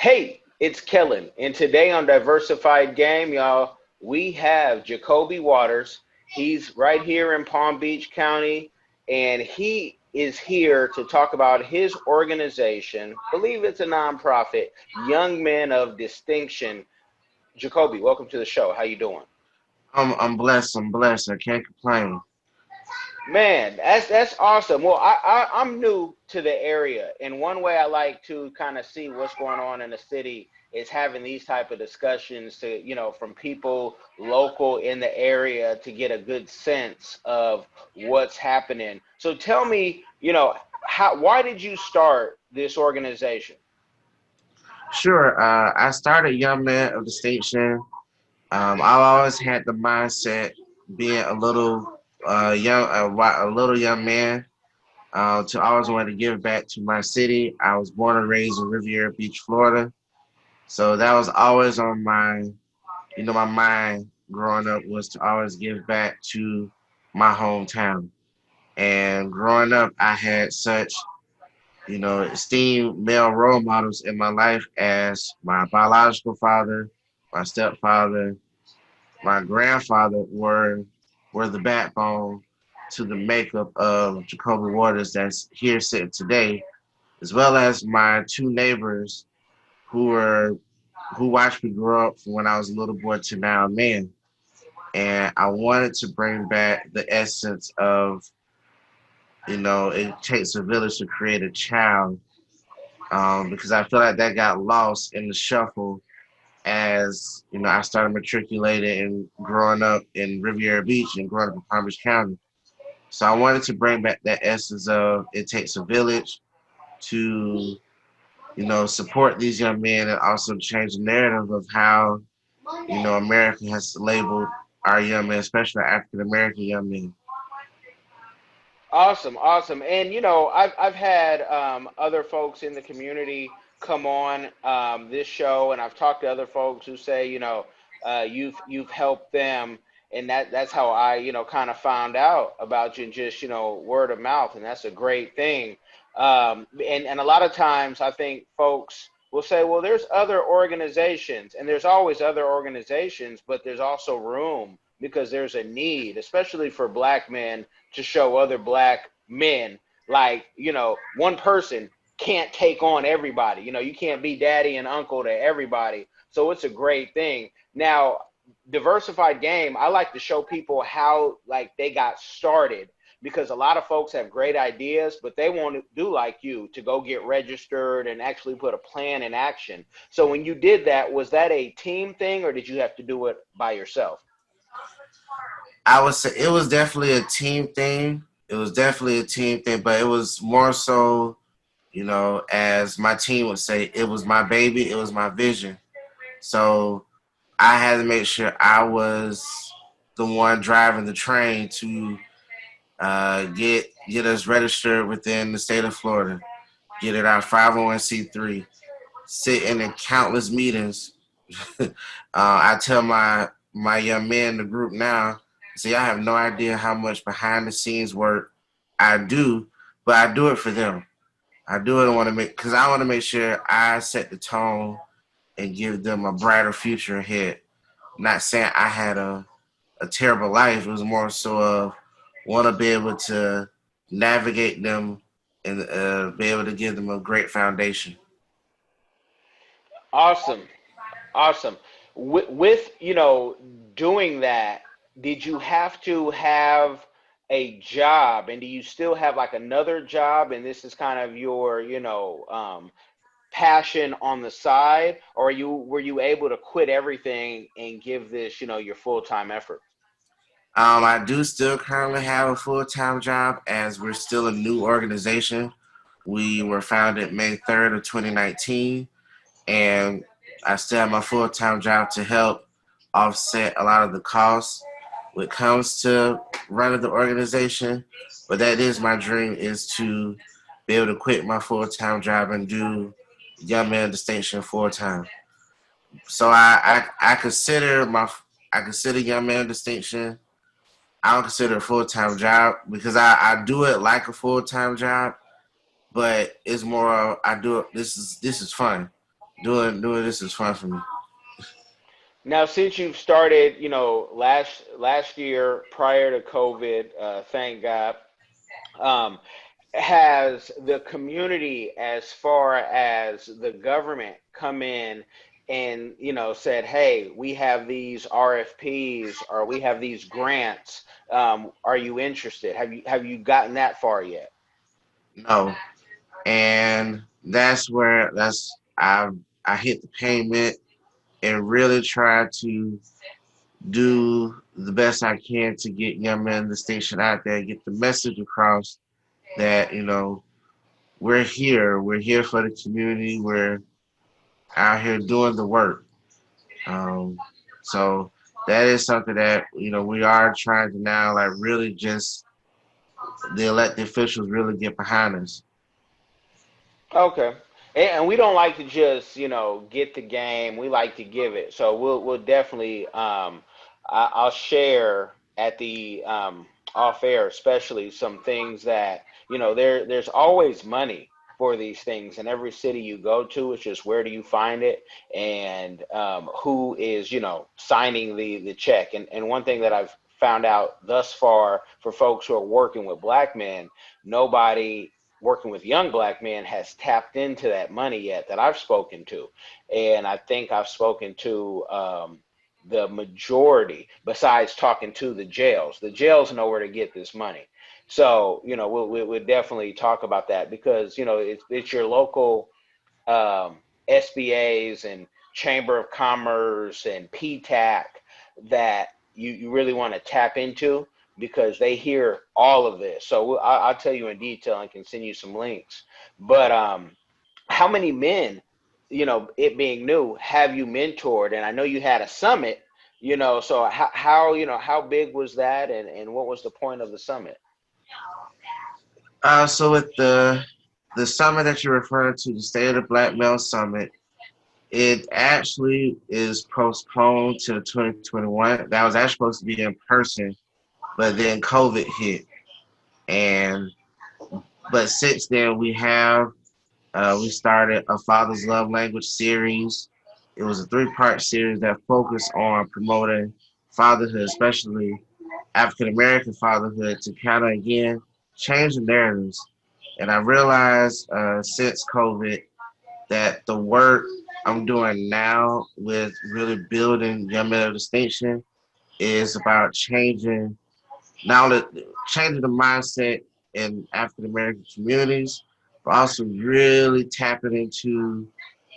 Hey, it's Kellen, and today on Diversified Game, y'all, we have Jacoby Waters. He's right here in Palm Beach County, and he is here to talk about his organization. Believe it's a nonprofit, Young Men of Distinction. Jacoby, welcome to the show. How you doing? I'm blessed. I'm blessed. I can't complain. Man, that's awesome. Well, I'm new to the area, and one way I like to kind of see what's going on in the city is having these type of discussions to, from people local in the area to get a good sense of what's happening. So tell me, why did you start this organization? Sure. I started Young Man of Distinction. I've always had the mindset, being a little a little young man, to always want to give back to my city. I was born and raised in Riviera Beach, Florida, so that was always on my mind growing up was to always give back to my hometown. And growing up, I had such esteemed male role models in my life as my biological father, my stepfather, my grandfather were the backbone to the makeup of Jacoby Waters that's here sitting today, as well as my two neighbors who were who watched me grow up from when I was a little boy to now a man. And I wanted to bring back the essence of, it takes a village to create a child, because I feel like that got lost in the shuffle as I started matriculating and growing up in Riviera Beach and growing up in Palm Beach County. So I wanted to bring back that essence of it takes a village to support these young men and also change the narrative of how America has labeled our young men, especially African American young men. Awesome, awesome. And I've had other folks in the community come on this show, and I've talked to other folks who say, you've helped them, and that's how I, kind of found out about you, and just word of mouth, and that's a great thing. And a lot of times, I think folks will say, well, there's other organizations, and there's always other organizations, but there's also room because there's a need, especially for black men to show other black men like one person can't take on everybody. You can't be daddy and uncle to everybody, so it's a great thing. Now, Diversified Game, I like to show people how like they got started, because a lot of folks have great ideas, but they won't do like you to go get registered and actually put a plan in action. So when you did that, was that a team thing, or did you have to do it by yourself? I would say it was definitely a team thing. It was definitely a team thing, but it was more so, as my team would say, it was my baby, it was my vision. So I had to make sure I was the one driving the train to get us registered within the state of Florida, get it our 501c3, sit in countless meetings. I tell my young men in the group now, see, I have no idea how much behind the scenes work I do, but I do it for them. I do it. Because I want to make sure I set the tone and give them a brighter future ahead. Not saying I had a terrible life. It was more so of want to be able to navigate them and be able to give them a great foundation. Awesome. Awesome. With doing that, did you have to have a job, and do you still have like another job, and this is kind of your passion on the side, or were you able to quit everything and give this your full-time effort? I do still currently have a full time job as we're still a new organization. We were founded May 3rd of 2019, and I still have my full time job to help offset a lot of the costs when it comes to running the organization. But that is my dream is to be able to quit my full time job and do Young Man Distinction full time. So I consider Young Man Distinction. I don't consider it a full time job because I do it like a full time job, but it's more I do it. This is fun. Doing this is fun for me. Now, since you've started, last year prior to COVID, thank God, um, has the community, as far as the government, come in and said, hey, we have these RFPs or we have these grants, are you interested? Have you gotten that far yet? No, and that's I hit the payment and really try to do the best I can to get young men in the station out there, get the message across that we're here. We're here for the community. We're out here doing the work. Um, so that is something that we are trying to now like really just the elected officials really get behind us. Okay. And we don't like to just, get the game. We like to give it. So we'll definitely I'll share at the off air, especially some things that, there's always money for these things in every city you go to. It's just where do you find it, and who is, signing the check. And one thing that I've found out thus far for folks who are working with black men, nobody working with young black men has tapped into that money yet that I've spoken to. And I think I've spoken to the majority, besides talking to the jails. The jails know where to get this money. So, we'll definitely talk about that because, it's your local SBAs and Chamber of Commerce and PTAC that you really want to tap into because they hear all of this. So I'll tell you in detail and can send you some links. But how many men, it being new, have you mentored? And I know you had a summit, so how big was that, and what was the point of the summit? So with the summit that you're referring to, the State of the Black Male Summit, it actually is postponed to 2021. That was actually supposed to be in person, but then COVID hit, and but since then we started a Father's Love Language series. It was a three-part series that focused on promoting fatherhood, especially African American fatherhood, to kind of again change the narratives. And I realized since COVID that the work I'm doing now with really building young men of distinction is about not only changing the mindset in African American communities, but also really tapping into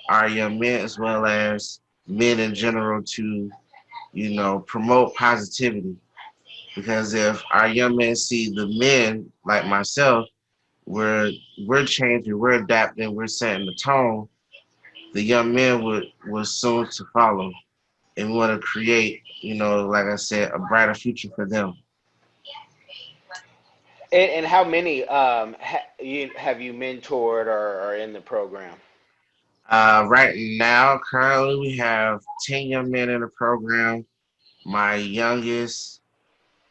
our young men as well as men in general to, promote positivity. Because if our young men see the men like myself, we're changing, we're adapting, we're setting the tone, the young men would soon to follow. And we want to create, like I said, a brighter future for them. And how many have you mentored or are in the program? Right now, currently, we have 10 young men in the program. My youngest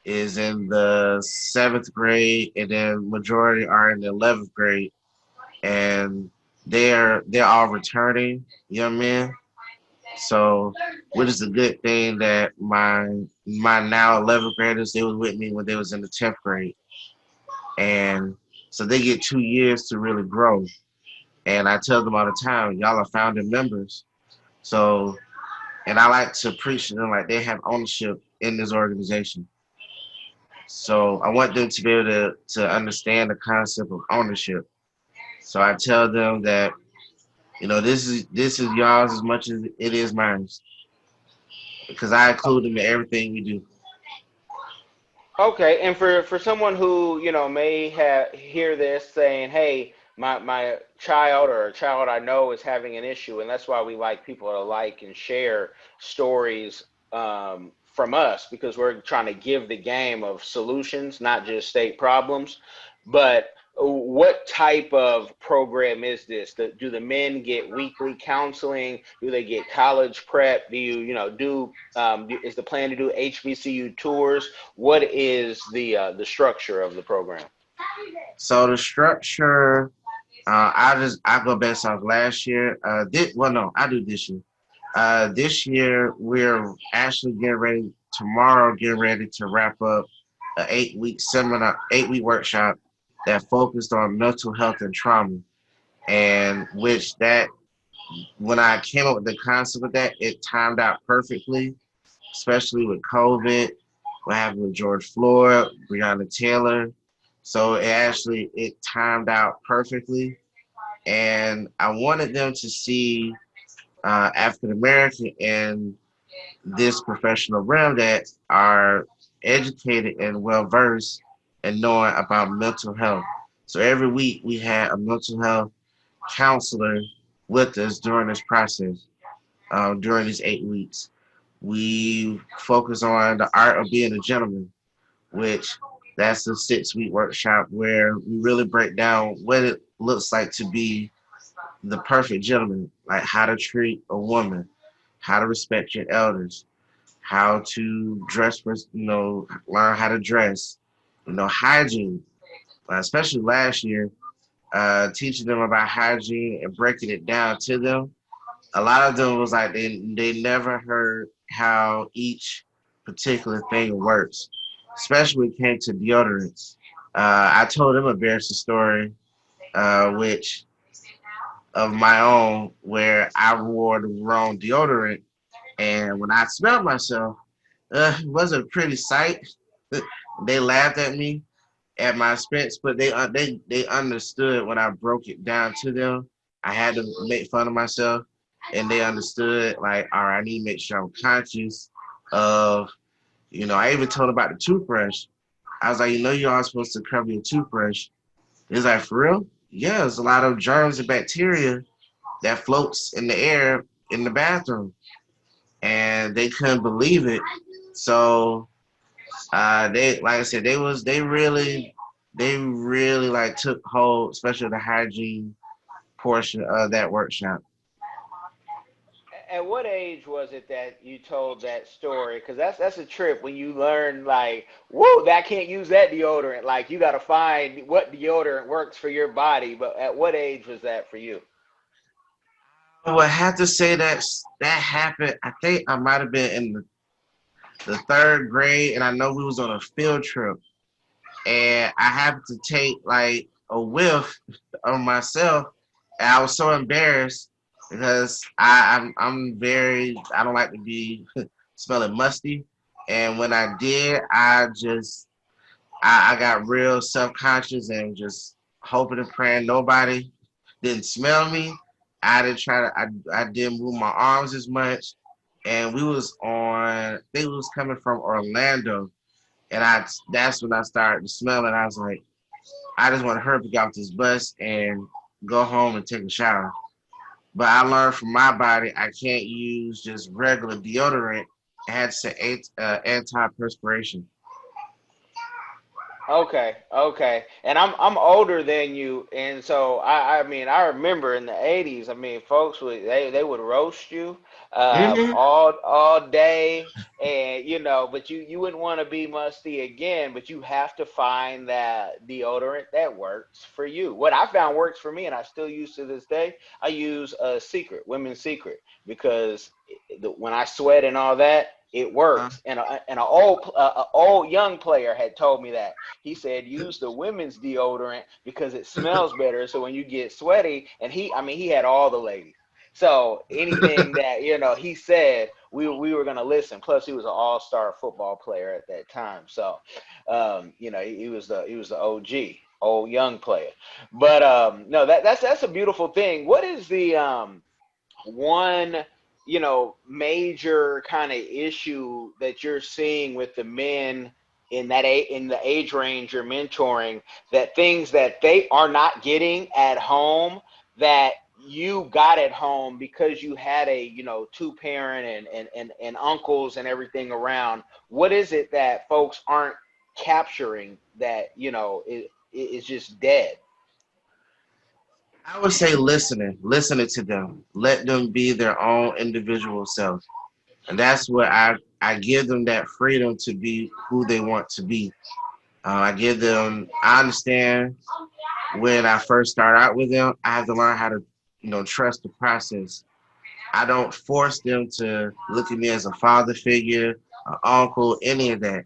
is in the seventh grade, and then majority are in the 11th grade, and they're all returning young men. So, which is a good thing that my now 11th graders they was with me when they was in the 10th grade, and so they get 2 years to really grow. And I tell them all the time, y'all are founding members. So, and I like to preach to them like they have ownership in this organization. So I want them to be able to understand the concept of ownership. So I tell them that this is y'all's as much as it is mine, because I include them in everything we do. Okay, and for someone who may have hear this saying, "Hey, my child or a child I know is having an issue," and that's why we like people to like and share stories from us because we're trying to give the game of solutions, not just state problems. But what type of program is this? Do the men get weekly counseling? Do they get college prep? Do is the plan to do HBCU tours? What is the structure of the program? So the structure I go based off last year. No, I do this year. This year we're actually getting ready tomorrow, getting ready to wrap up an 8-week seminar, 8-week workshop that focused on mental health and trauma, and which that when I came up with the concept of that, it timed out perfectly, especially with COVID, what happened with George Floyd, Breonna Taylor. So it timed out perfectly, and I wanted them to see African American in this professional realm that are educated and well versed and knowing about mental health. So every week we had a mental health counselor with us during this process, during these 8 weeks. We focus on the art of being a gentleman, which that's a 6-week workshop where we really break down what it looks like to be the perfect gentleman, like how to treat a woman, how to respect your elders, how to dress for, learn how to dress, hygiene, especially last year, teaching them about hygiene and breaking it down to them. A lot of them was like they never heard how each particular thing works, especially when it came to deodorants. I told them a embarrassing story, which of my own, where I wore the wrong deodorant, and when I smelled myself, it wasn't a pretty sight. They laughed at me at my expense, but they understood when I broke it down to them. I had to make fun of myself, and they understood like, all right, I need to make sure I'm conscious of, I even told them about the toothbrush. I was like, you're all supposed to cover your toothbrush. It's like, for real? Yeah, there's a lot of germs and bacteria that floats in the air in the bathroom, and they couldn't believe it. So they, like I said, they really like took hold, especially the hygiene portion of that workshop. At what age was it that you told that story? Because that's a trip when you learn like, whoa, that can't use that deodorant. Like you got to find what deodorant works for your body. But at what age was that for you? I would have to say that happened. I think I might have been in the third grade, and I know we was on a field trip, and I happened to take like a whiff of myself, and I was so embarrassed because I'm very, I don't like to be smelling musty, and when I did, I got real self conscious and just hoping and praying nobody didn't smell me. I didn't move my arms as much, and they was coming from Orlando, and that's when I started to smell it. I was like, I just want to hurry up and get off this bus and go home and take a shower. But I learned from my body I can't use just regular deodorant. I had to say anti-perspiration. Okay, okay. And I'm older than you, and so I mean I remember in the '80s. I mean, folks would they would roast you Hmm. all day, and but you wouldn't want to be musty again. But you have to find that deodorant that works for you. What I found works for me, and I still use to this day. I use a Secret, Women's Secret, because when I sweat and all that, it works. And a old young player had told me that. He said use the women's deodorant because it smells better. So when you get sweaty, and I mean, he had all the ladies. So anything that he said, we were gonna listen. Plus, he was an all-star football player at that time. So, he was the OG, old young player. But no, that's a beautiful thing. What is the one major kind of issue that you're seeing with the men in the age range you're mentoring, that things that they are not getting at home that you got at home because you had a two parent and uncles and everything around? What is it that folks aren't capturing that is just dead? I would say listening to them, let them be their own individual self, and that's what I give them that freedom to be who they want to be. I give them. I understand when I first start out with them, I have to learn how to, trust the process. I don't force them to look at me as a father figure, an uncle, any of that.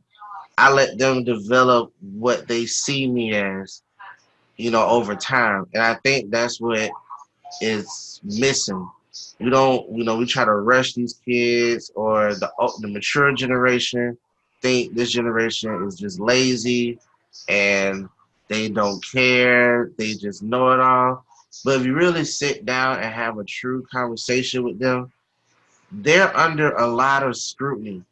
I let them develop what they see me as, over time. And I think that's what is missing. We don't, we try to rush these kids, or the mature generation think this generation is just lazy and they don't care. They just know it all. But if you really sit down and have a true conversation with them, they're under a lot of scrutiny.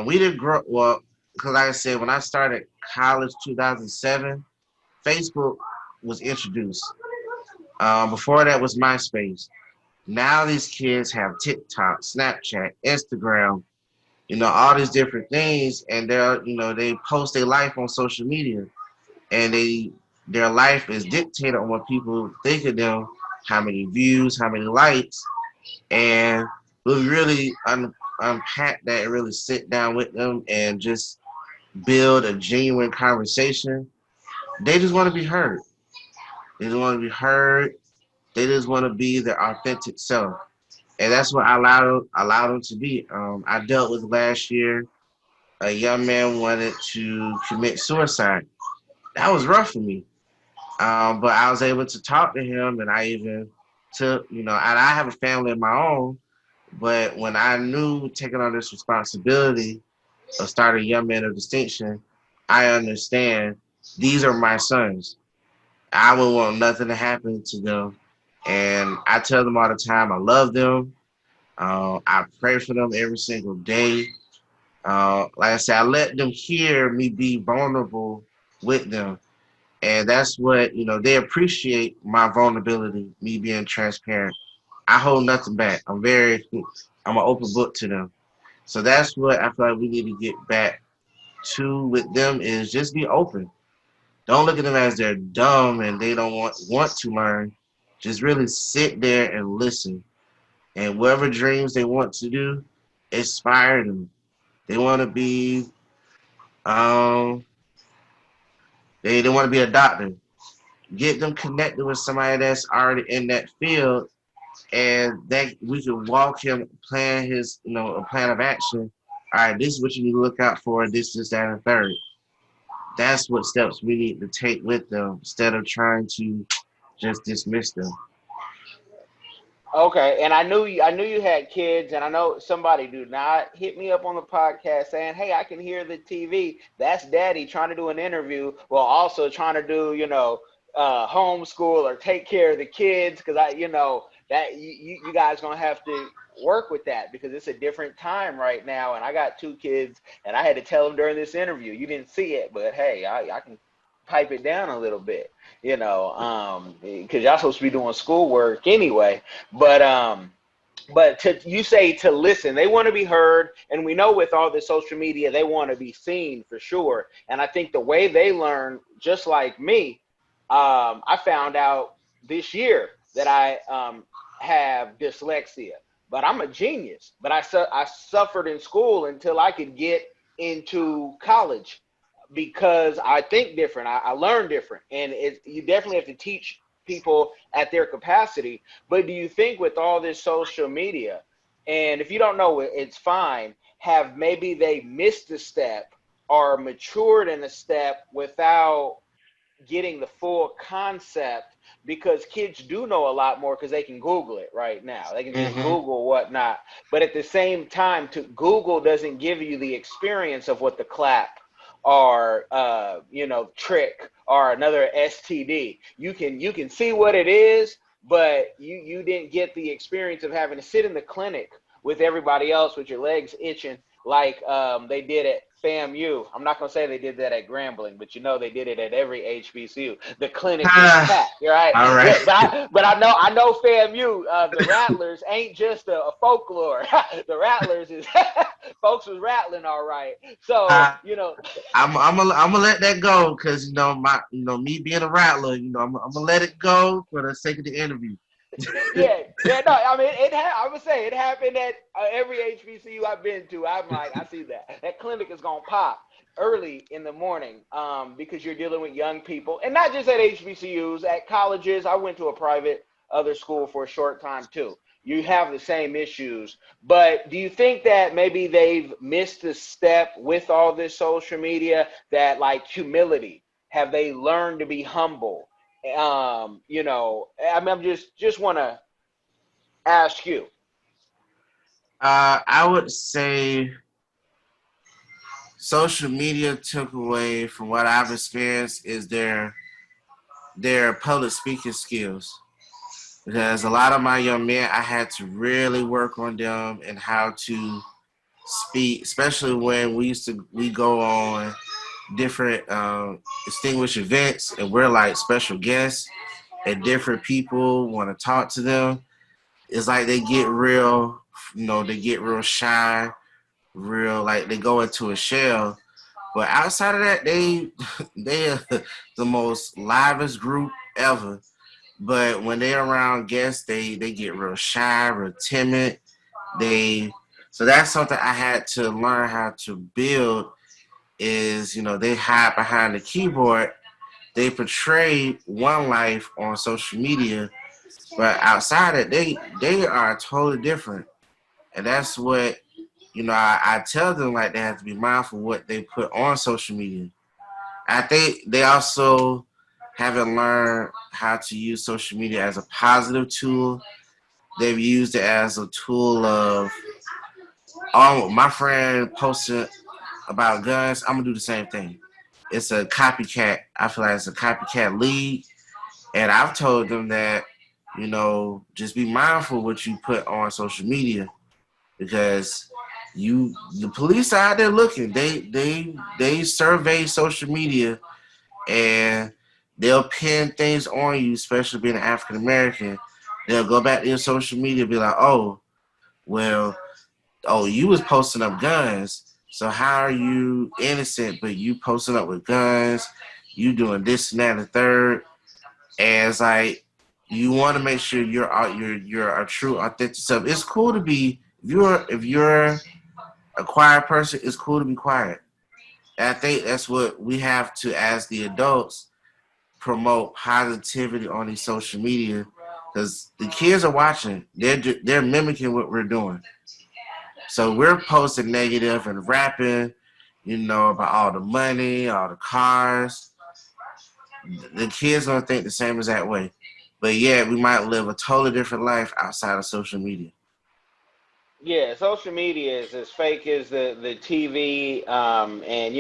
We didn't grow well, because like I said, when I started college 2007, Facebook was introduced. Before that was MySpace. Now these kids have TikTok, Snapchat, Instagram, all these different things, and they post their life on social media, and their life is dictated on what people think of them, how many views, how many likes, and we really unpack that and really sit down with them and just build a genuine conversation. They just want to be heard. They just want to be heard. They just want to be their authentic self. And that's what I allowed them to be. I dealt with last year, a young man wanted to commit suicide. That was rough for me. But I was able to talk to him, and I even took, and I have a family of my own. But when I knew taking on this responsibility of starting Young Men of Distinction, I understand these are my sons. I would want nothing to happen to them. And I tell them all the time I love them. I pray for them every single day. Like I said, I let them hear me be vulnerable with them. And that's what, they appreciate my vulnerability, me being transparent. I hold nothing back. I'm an open book to them. So that's what I feel like we need to get back to with them, is just be open. Don't look at them as they're dumb and they don't want to learn. Just really sit there and listen. And whatever dreams they want to do, inspire them. They want to be, um, they want to be a doctor. Get them connected with somebody that's already in that field, and that we can walk him, plan his, a plan of action. All right, this is what you need to look out for. This, that, and third. That's what steps we need to take with them instead of trying to just dismiss them. Okay, and I knew you had kids, and I know somebody do not hit me up on the podcast saying, "Hey, I can hear the TV." That's Daddy trying to do an interview while also trying to do, homeschool or take care of the kids, because that you guys gonna have to work with that because it's a different time right now, and I got two kids, and I had to tell them during this interview. You didn't see it, but hey, I can pipe it down a little bit, because y'all supposed to be doing schoolwork anyway. But you say to listen, they want to be heard, and we know with all the social media, they want to be seen for sure. And I think the way they learn, just like me, I found out this year that I have dyslexia, but I'm a genius. But I suffered in school until I could get into college because I think different. I learn different, and you definitely have to teach people at their capacity. But do you think with all this social media, and if you don't know it, it's fine, have maybe they missed a step or matured in a step without getting the full concept, because kids do know a lot more because they can Google it right now. They can just Mm-hmm. Google whatnot. But at the same time, to Google doesn't give you the experience of what the clap or trick or another STD. You can see what it is, but you didn't get the experience of having to sit in the clinic with everybody else with your legs itching like they did at FAMU. I'm not gonna say they did that at Grambling, but they did it at every HBCU. The clinic is Ah, packed, right? all right. But I know FAMU. The Rattlers ain't just a folklore. The Rattlers is folks was rattling all right. So Uh, I'm gonna let that go because my me being a rattler, I'm gonna let it go for the sake of the interview. yeah, yeah, no, I mean, I would say it happened at every HBCU I've been to. I'm like, I see that clinic is gonna pop. early in the morning, because you're dealing with young people, and not just at HBCUs, at colleges. I went to a private other school for a short time too. You have the same issues, but do you think that maybe they've missed the step with all this social media? That like humility, have they learned to be humble? I'm just want to ask you. I would say social media took away from what I've experienced is their public speaking skills. Because a lot of my young men, I had to really work on them and how to speak, especially when we go on different distinguished events and we're like special guests and different people want to talk to them. It's like they get real, they get real shy, real like they go into a shell. But outside of that, they are the most livest group ever. But when they're around guests, they get real shy, real timid. They so that's something I had to learn how to build. Is they hide behind the keyboard. They portray one life on social media, but outside it, they are totally different. And that's what I tell them like they have to be mindful what they put on social media. I think they also haven't learned how to use social media as a positive tool. They've used it as a tool of, oh, my friend posted about guns, I'm gonna do the same thing. It's a copycat. I feel like it's a copycat league. And I've told them that, just be mindful what you put on social media because the police are out there looking. They survey social media and they'll pin things on you, especially being an African American. They'll go back to your social media and be like, oh, well, oh, you was posting up guns. So how are you innocent, but you posting up with guns? You doing this and that and the third. And it's like you want to make sure you're a true, authentic self. It's cool to be if you're a quiet person. It's cool to be quiet. And I think that's what we have to, as the adults, promote positivity on these social media because the kids are watching. They're mimicking what we're doing. So we're posting negative and rapping, about all the money, all the cars. The kids don't think the same as that way. But yeah, we might live a totally different life outside of social media. Yeah, social media is as fake as the TV, and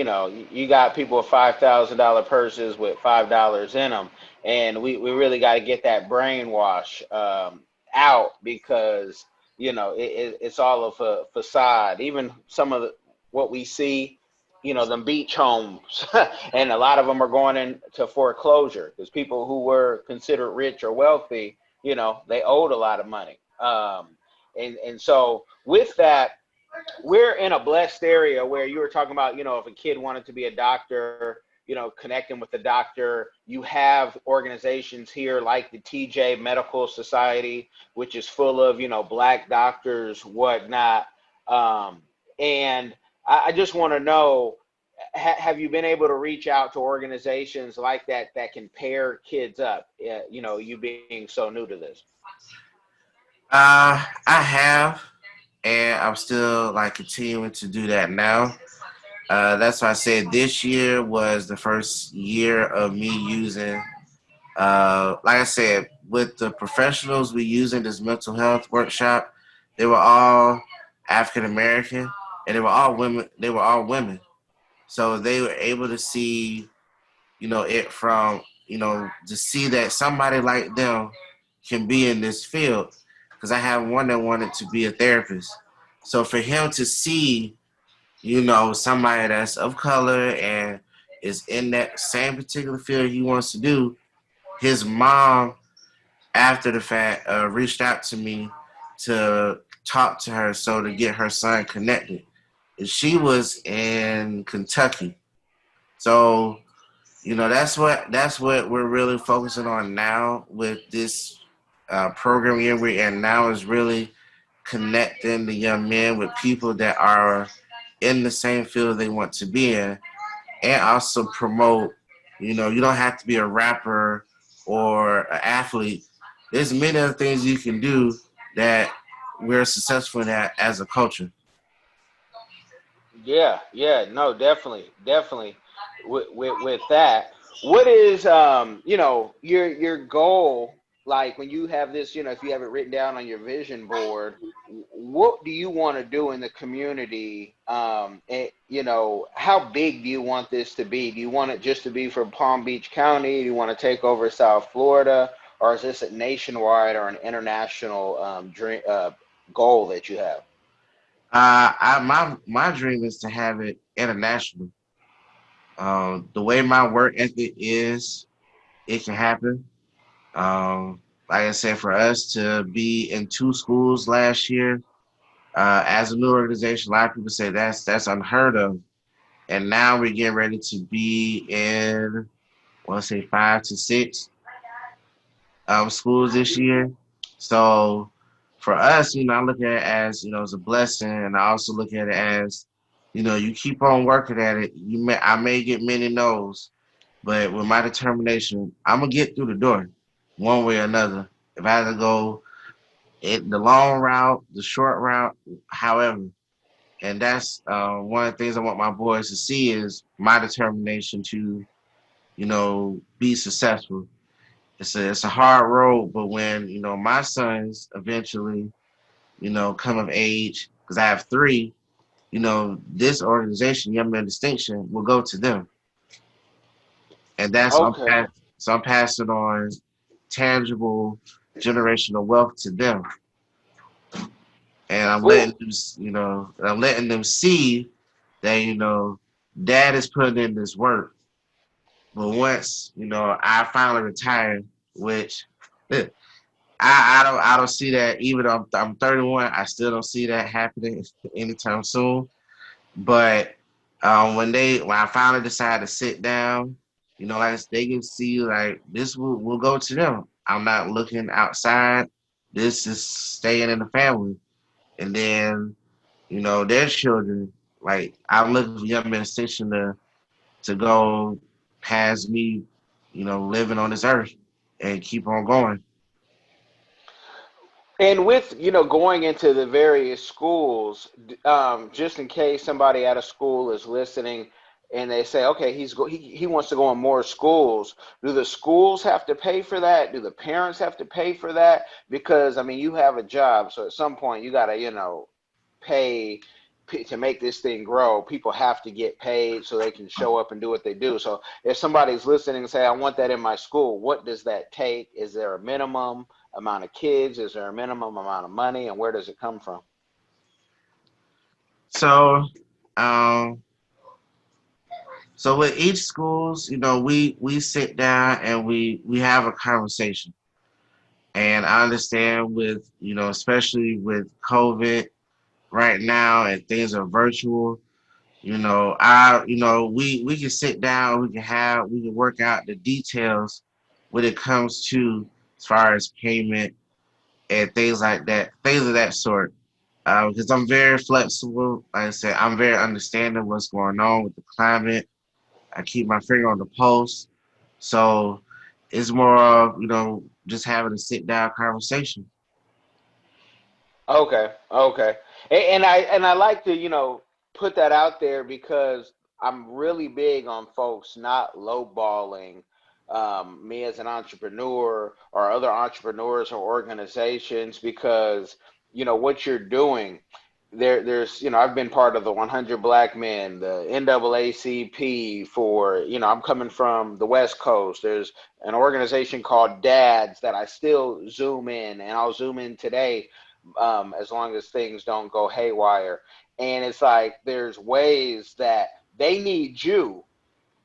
you got people with $5,000 purses with $5 in them, and we really got to get that brainwash out because it's all of a facade. Even some of what we see, them beach homes, and a lot of them are going into foreclosure because people who were considered rich or wealthy, they owed a lot of money. And so with that, we're in a blessed area where you were talking about, if a kid wanted to be a doctor, connecting with the doctor, you have organizations here like the TJ Medical Society, which is full of, black doctors, whatnot. And I just want to know, have you been able to reach out to organizations like that can pair kids up, you being so new to this? I have, and I'm still like continuing to do that now. That's why I said this year was the first year of me using, like I said, with the professionals we using this mental health workshop. They were all African American, and they were all women. They were all women, so they were able to see, it from, to see that somebody like them can be in this field. Because I have one that wanted to be a therapist, so for him to see somebody that's of color and is in that same particular field he wants to do. His mom, after the fact, reached out to me to talk to her so to get her son connected. And she was in Kentucky. So, that's what we're really focusing on now with this program here we're in now is really connecting the young men with people that are in the same field they want to be in and also promote. You don't have to be a rapper or an athlete. There's many other things you can do that we're successful at as a culture. Yeah, yeah, no, definitely, definitely. With that, what is your goal? Like when you have this, if you have it written down on your vision board, what do you want to do in the community? And how big do you want this to be? Do you want it just to be for Palm Beach County? Do you want to take over South Florida, or is this a nationwide or an international dream goal that you have? My dream is to have it international. The way my work ethic is, it can happen. Like I said, for us to be in two schools last year, as a new organization, a lot of people say that's unheard of. And now we're getting ready to be in, I want to say 5 to 6 schools this year. So for us, I look at it as, it's a blessing, and I also look at it as, you keep on working at it. I may get many no's, but with my determination, I'm gonna get through the door, one way or another. If I have to go the long route, the short route, however. And that's one of the things I want my boys to see is my determination to, be successful. It's a hard road, but when my sons eventually come of age, because I have three, this organization, Young Men Distinction, will go to them, and that's Okay. so I'm passing on tangible generational wealth to them, and Well, I'm letting them see that dad is putting in this work. But once I finally retire, which I don't see that, even though I'm 31, I still don't see that happening anytime soon. But when I finally decide to sit down, like they can see like this will go to them. I'm not looking outside. This is staying in the family, and then their children. Like I'm looking for young men station to go past me, living on this earth and keep on going. and with going into the various schools, just in case somebody at a school is listening and they say, okay, he wants to go in more schools. Do the schools have to pay for that? Do the parents have to pay for that? Because I mean, you have a job, so at some point you got to pay to make this thing grow. People have to get paid so they can show up and do what they do. So if somebody's listening and say, I want that in my school, what does that take? Is there a minimum amount of kids? Is there a minimum amount of money? And where does it come from? So, um, so with each schools, we sit down and we have a conversation. And I understand with especially with COVID right now and things are virtual. We can sit down, we can work out the details when it comes to as far as payment and things of that sort. Because I'm very flexible. Like I said, I'm very understanding what's going on with the climate. I keep my finger on the pulse. So it's more of, just having a sit down conversation. Okay, okay. And I like to, put that out there because I'm really big on folks not lowballing me as an entrepreneur or other entrepreneurs or organizations because what you're doing. There's I've been part of the 100 Black Men, the NAACP for I'm coming from the West Coast. There's an organization called DADS that I still zoom in, and I'll zoom in today as long as things don't go haywire. And it's like there's ways that they need you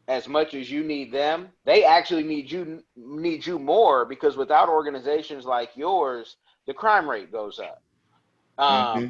as much as you need them. They actually need you more because without organizations like yours, the crime rate goes up. Hmm.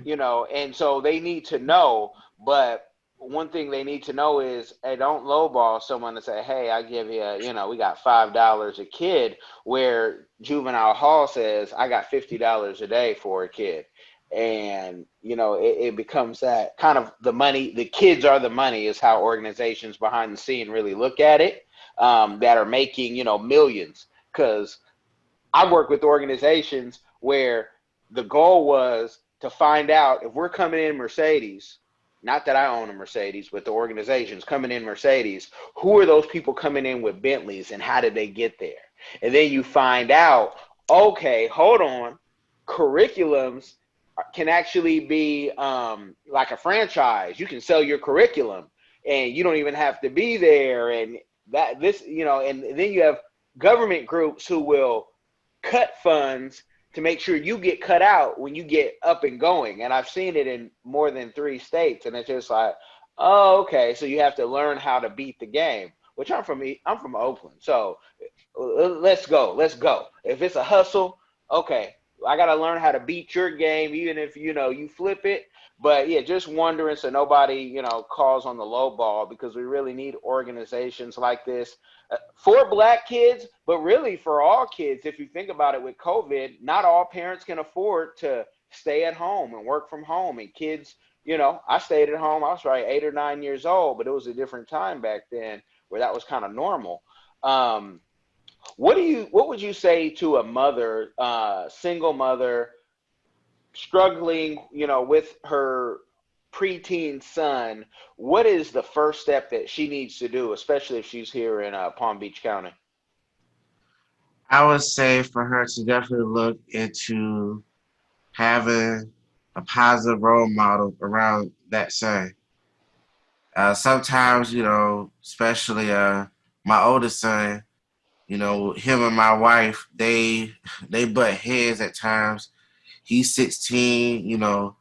And so they need to know. But one thing they need to know is, hey, don't lowball someone to say, hey, I give you, we got $5 a kid, where juvenile hall says, I got $50 a day for a kid. And it becomes that kind of the money. The kids are the money is how organizations behind the scene really look at it, that are making millions. Because I work with organizations where the goal was to find out if we're coming in Mercedes, not that I own a Mercedes, but the organization's coming in Mercedes, who are those people coming in with Bentleys and how did they get there? And then you find out, okay, hold on, curriculums can actually be like a franchise. You can sell your curriculum and you don't even have to be there. And and then you have government groups who will cut funds to make sure you get cut out when you get up and going. And I've seen it in more than 3 states. And it's just like, oh, okay. So you have to learn how to beat the game, which I'm from Oakland. So let's go. Let's go. If it's a hustle, okay. I got to learn how to beat your game, even if, you flip it. But yeah, just wondering so nobody, calls on the low ball, because we really need organizations like this for Black kids, but really for all kids. If you think about it, with COVID, not all parents can afford to stay at home and work from home. And kids, I stayed at home. I was probably 8 or 9 years old, but it was a different time back then where that was kind of normal. What would you say to a mother, single mother, struggling, with her preteen son? What is the first step that she needs to do, especially if she's here in Palm Beach County? I would say for her to definitely look into having a positive role model around that son. Sometimes, especially my oldest son, him and my wife, they butt heads at times. He's 16,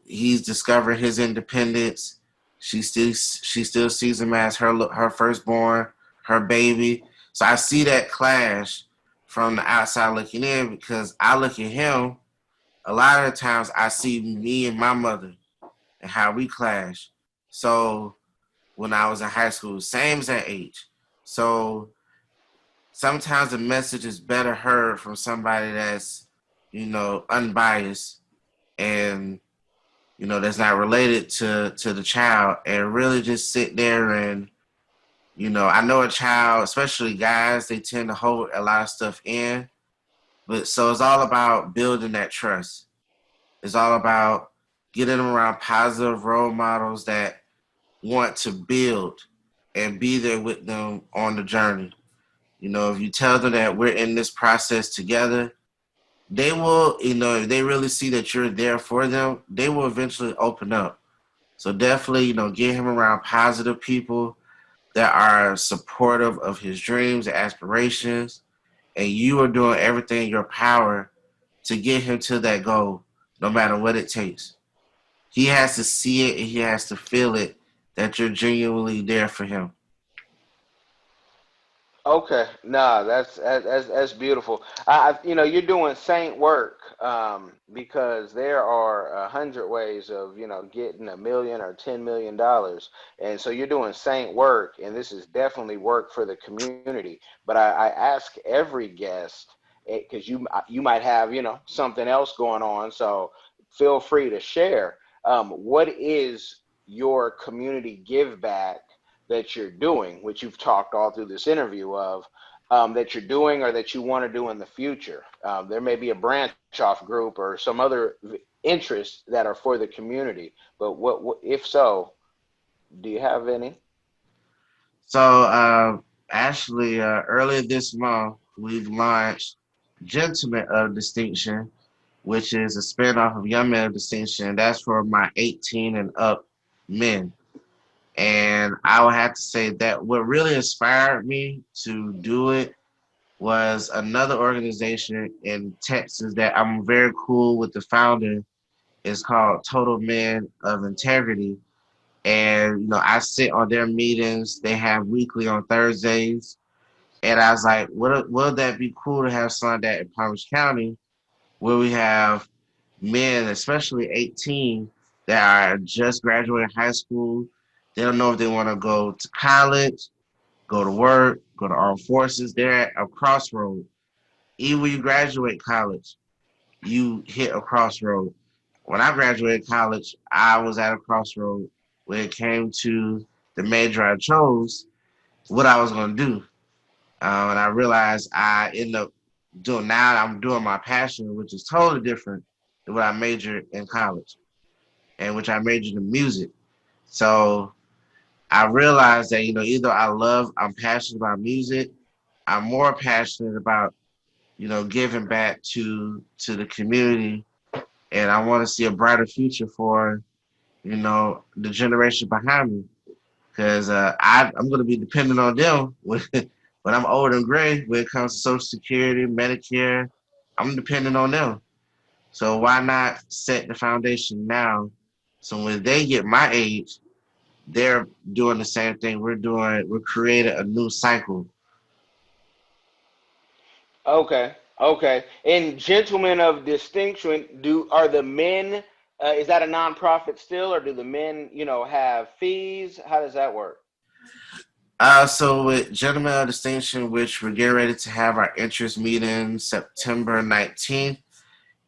he's discovering his independence. She still sees him as her firstborn, her baby. So I see that clash from the outside looking in, because I look at him. A lot of the times I see me and my mother and how we clash. So when I was in high school, same as that age. So sometimes the message is better heard from somebody that's, unbiased, and that's not related to the child, and really just sit there and, I know a child, especially guys, they tend to hold a lot of stuff in. But so it's all about building that trust. It's all about getting them around positive role models that want to build and be there with them on the journey. If you tell them that we're in this process together, they will, if they really see that you're there for them, they will eventually open up. So definitely, get him around positive people that are supportive of his dreams and aspirations, and you are doing everything in your power to get him to that goal, no matter what it takes. He has to see it and he has to feel it, that you're genuinely there for him. Okay, nah, that's beautiful. You're doing saint work, because there are 100 ways of getting $1 million or $10 million, and so you're doing saint work, and this is definitely work for the community. But I ask every guest, because you might have something else going on, so feel free to share. What is your community give back that you're doing, which you've talked all through this interview of, that you're doing or that you want to do in the future? There may be a branch off group or some other interests that are for the community, but what if so, do you have any? So actually, earlier this month, we've launched Gentlemen of Distinction, which is a spinoff of Young Men of Distinction. That's for my 18 and up men. And I would have to say that what really inspired me to do it was another organization in Texas that I'm very cool with the founder. It's called Total Men of Integrity. And, I sit on their meetings. They have weekly on Thursdays. And I was like, would that be cool to have something like that in Palm Beach County, where we have men, especially 18, that are just graduating high school. They don't know if they want to go to college, go to work, go to armed forces. They're at a crossroad. Even when you graduate college, you hit a crossroad. When I graduated college, I was at a crossroad when it came to the major I chose, what I was going to do. And I realized I ended up doing now. I'm doing my passion, which is totally different than what I majored in college, and which I majored in music. So I realized that either I'm passionate about music. I'm more passionate about giving back to the community, and I want to see a brighter future for the generation behind me, because I'm going to be dependent on them when I'm old and gray. When it comes to Social Security, Medicare, I'm dependent on them. So why not set the foundation now, so when they get my age, they're doing the same thing we're doing. We're creating a new cycle. Okay, okay. And gentlemen of distinction, do are the men? Is that a nonprofit still, or do the men, have fees? How does that work? So with Gentlemen of Distinction, which we're getting ready to have our interest meeting September 19th,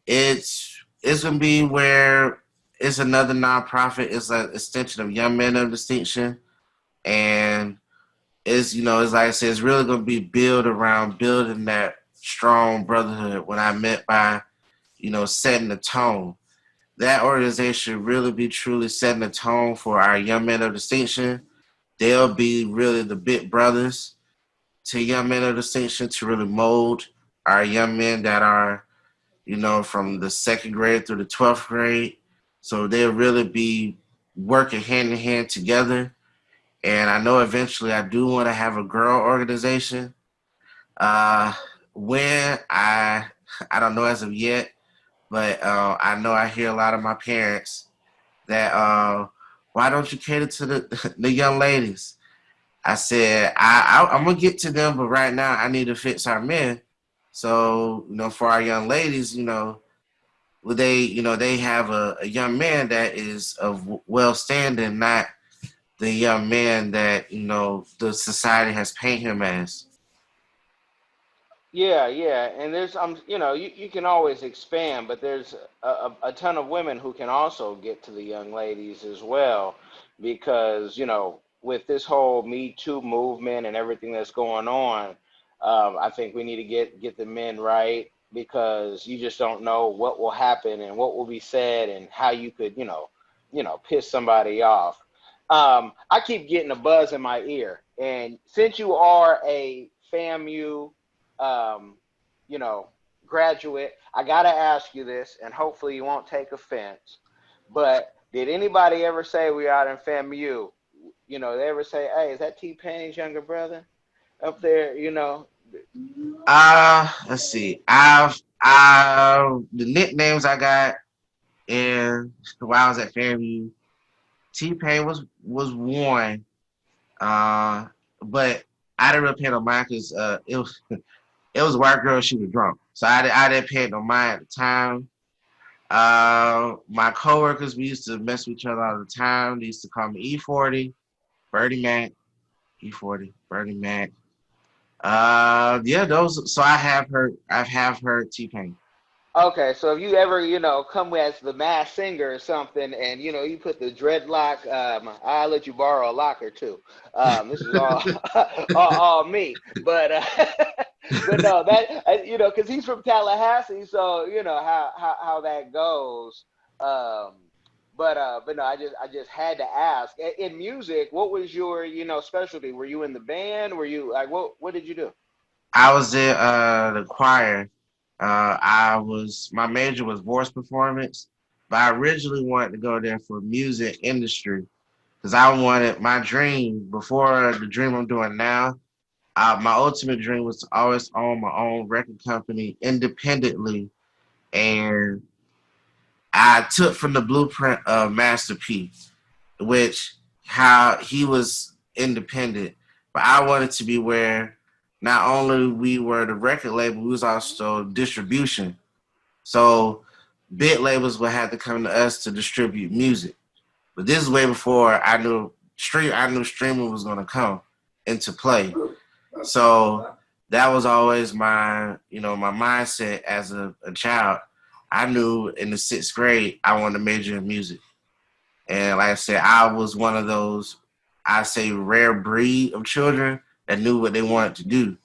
it's gonna be where it's another nonprofit. It's an extension of Young Men of Distinction, and it's like I said, it's really gonna be built around building that strong brotherhood. When I meant by setting the tone, that organization really be truly setting the tone for our Young Men of Distinction. They'll be really the big brothers to Young Men of Distinction, to really mold our young men that are from the second grade through the 12th grade. So they'll really be working hand in hand together. And I know eventually I do want to have a girl organization. Uh, when I don't know as of yet, but I know I hear a lot of my parents that why don't you cater to the young ladies? I said I'm gonna get to them, but right now I need to fix our men. So for our young ladies, they have a young man that is of well standing, not the young man that the society has painted him as. Yeah, yeah. And there's you can always expand, but there's a ton of women who can also get to the young ladies as well, because with this whole Me Too movement and everything that's going on, I think we need to get the men right, because you just don't know what will happen and what will be said and how you could piss somebody off. I keep getting a buzz in my ear, and since you are a FAMU um, you know, graduate, I gotta ask you this, and hopefully you won't take offense. But did anybody ever say we out in FAMU? They ever say, "Hey, is that T Pain's younger brother up there?" Let's see. I've the nicknames I got in while I was at FAMU. T Pain was one, uh, but I didn't really pay no mind because it was a white girl. She was drunk, so I didn't pay no mind at the time. My coworkers, we used to mess with each other all the time. They used to call me E40, Birdie Mac, E40, Birdie Mac. Yeah, those. So I have heard T Pain. Okay, so if you ever, come as the mass singer or something, and you put the dreadlock, I'll let you borrow a lock or two. This is all, all me, but but no, that because he's from Tallahassee, so you know how that goes. Um, but no, I just had to ask. In music, what was your specialty? Were you in the band? Were you like what did you do? I was in the choir. My major was voice performance, but I originally wanted to go there for music industry because I wanted my dream before the dream I'm doing now. My ultimate dream was to always own my own record company independently, and I took from the blueprint of Master P, which how he was independent, but I wanted to be where not only we were the record label, we was also distribution. So big labels would have to come to us to distribute music. But this is way before I knew streaming was gonna come into play. So that was always my mindset as a child. I knew in the 6th grade I wanted to major in music. And like I said, I was one of those, I say, rare breed of children that knew what they wanted to do.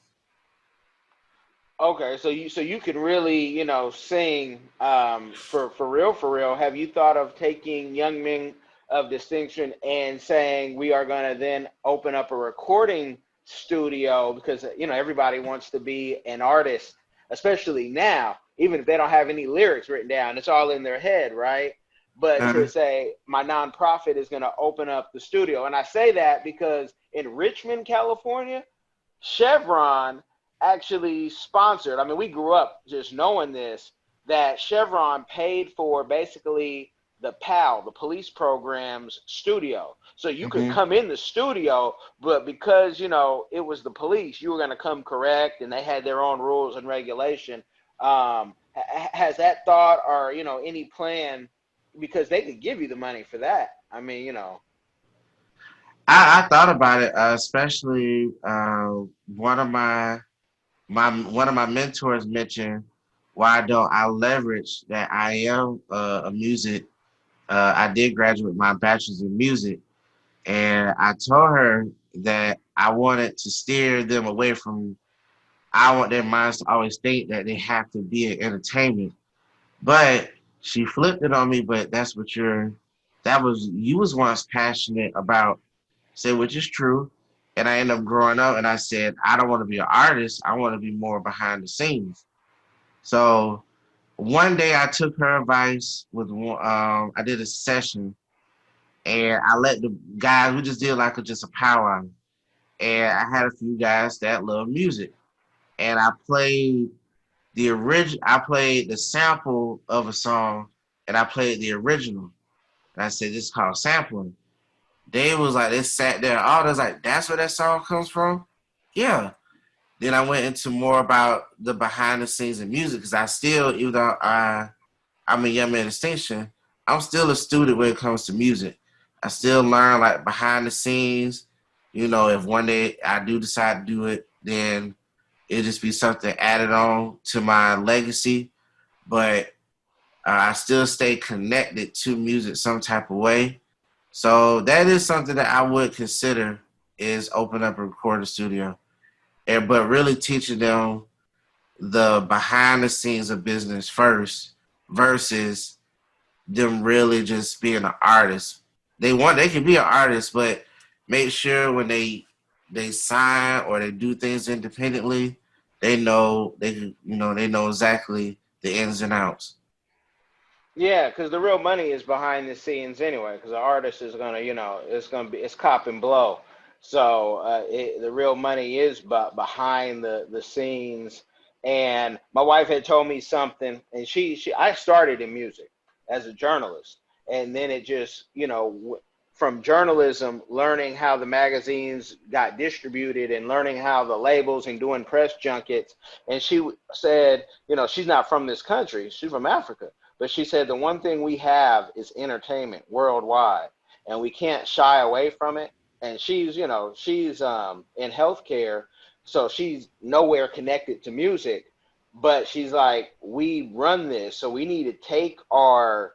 Okay, so you can really, sing, for real. Have you thought of taking young men of distinction and saying we are going to then open up a recording studio, because everybody wants to be an artist, especially now, even if they don't have any lyrics written down, it's all in their head, right? But to Uh, say my nonprofit is going to open up the studio, and I say that because in Richmond, California, Chevron actually sponsored. I mean, we grew up just knowing this, that Chevron paid for basically the PAL, the police program's studio. So you could mhm. come in the studio, but because, it was the police, you were going to come correct, and they had their own rules and regulation. Has that thought or, any plan, because they could give you the money for that. I mean, I thought about it, especially one of my mentors mentioned, why don't I leverage that I am a music. I did graduate my bachelor's in music, and I told her that I wanted to steer them away from. I want their minds to always think that they have to be in entertainment. But she flipped it on me. But that's what you was once passionate about. Said, which is true. And I ended up growing up, and I said, I don't want to be an artist. I want to be more behind the scenes. So one day I took her advice I did a session, and I let the guys, we just did like just a powwow. And I had a few guys that love music. And I played the sample of a song, and I played the original. And I said, this is called sampling. They was like, they sat there, all was like, that's where that song comes from? Yeah. Then I went into more about the behind the scenes of music, because I still, even though I'm a young man distinction, I'm still a student when it comes to music. I still learn like behind the scenes. If one day I do decide to do it, then it'll just be something added on to my legacy. But I still stay connected to music some type of way. So that is something that I would consider, is open up a recording studio, but really teaching them the behind the scenes of business first versus them really just being an artist. They can be an artist, but make sure when they sign or they do things independently, they know exactly the ins and outs. yeah, because the real money is behind the scenes anyway. Because the artist is gonna, it's cop and blow. So the real money is behind the scenes. And my wife had told me something, and I started in music as a journalist, and then it just, from journalism, learning how the magazines got distributed and learning how the labels and doing press junkets. And she said, she's not from this country; she's from Africa, but she said the one thing we have is entertainment worldwide, and we can't shy away from it. And she's in healthcare, so she's nowhere connected to music. But she's like, we run this, so we need to take our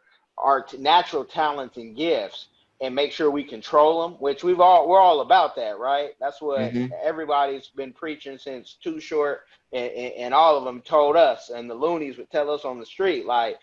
natural talents and gifts and make sure we control them. Which we're all about that, right? That's what Mm-hmm. everybody's been preaching since Too Short and all of them told us, and the loonies would tell us on the street, like,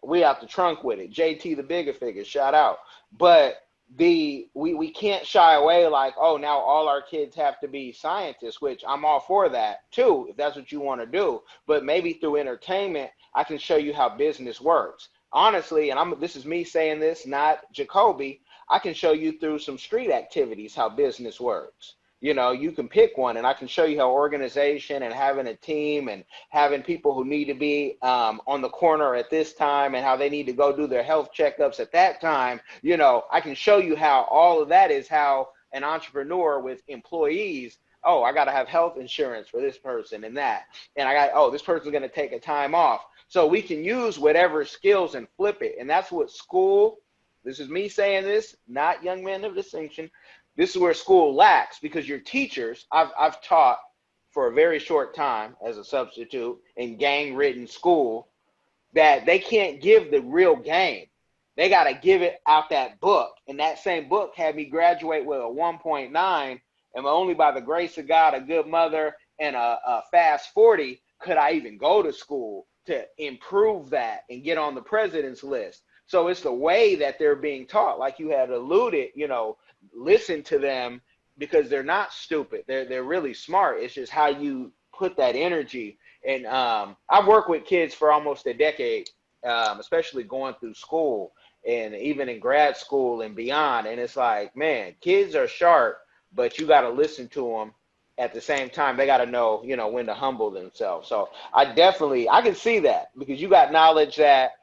we out the trunk with it. JT the bigger figure, shout out. But we can't shy away, like, oh, now all our kids have to be scientists, which I'm all for that too, if that's what you want to do. But maybe through entertainment, I can show you how business works. Honestly, and this is me saying this, not Jacoby. I can show you through some street activities how business works. You can pick one, and I can show you how organization and having a team and having people who need to be on the corner at this time and how they need to go do their health checkups at that time. I can show you how all of that is how an entrepreneur with employees. Oh, I got to have health insurance for this person and that. And this person's going to take a time off. So we can use whatever skills and flip it. And that's what school, this is me saying this, not young men of distinction. This is where school lacks, because your teachers, I've taught for a very short time as a substitute in gang-ridden school, that they can't give the real game. They got to give it out that book. And that same book had me graduate with a 1.9. And only by the grace of God, a good mother, and a fast 40 could I even go to school to improve that and get on the president's list. So it's the way that they're being taught. Like you had alluded, listen to them because they're not stupid. They're really smart. It's just how you put that energy. And I've worked with kids for almost a decade, especially going through school and even in grad school and beyond. And it's like, man, kids are sharp, but you got to listen to them. At the same time, they got to know, when to humble themselves. So I can see that because you got knowledge that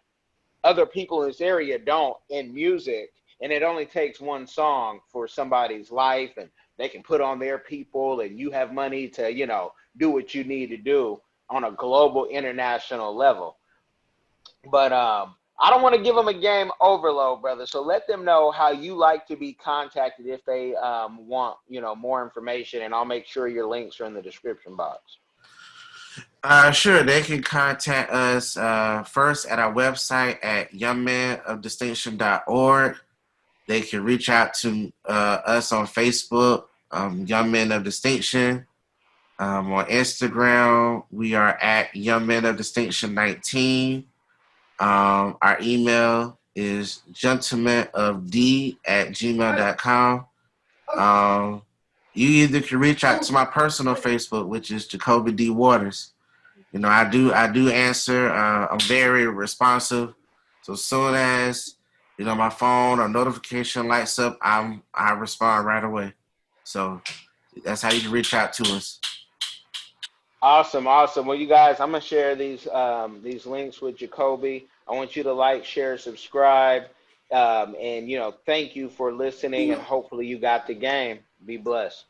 other people in this area don't in music. And it only takes one song for somebody's life, and they can put on their people, and you have money to, do what you need to do on a global, international level. But I don't want to give them a game overload, brother. So let them know how you like to be contacted if they want, more information, and I'll make sure your links are in the description box. Sure, they can contact us first at our website at youngmenofdistinction.org. They can reach out to us on Facebook, Young Men of Distinction. On Instagram, we are at Young Men of Distinction 19. Our email is gentlemenofd@gmail.com. You either can reach out to my personal Facebook, which is Jacoby D. Waters. I do answer. I'm very responsive. So as soon as my phone or notification lights up, I respond right away. So that's how you can reach out to us. Awesome. Well, you guys, I'm gonna share these links with Jacoby. I want you to like, share, subscribe, and thank you for listening. And hopefully, you got the game. Be blessed.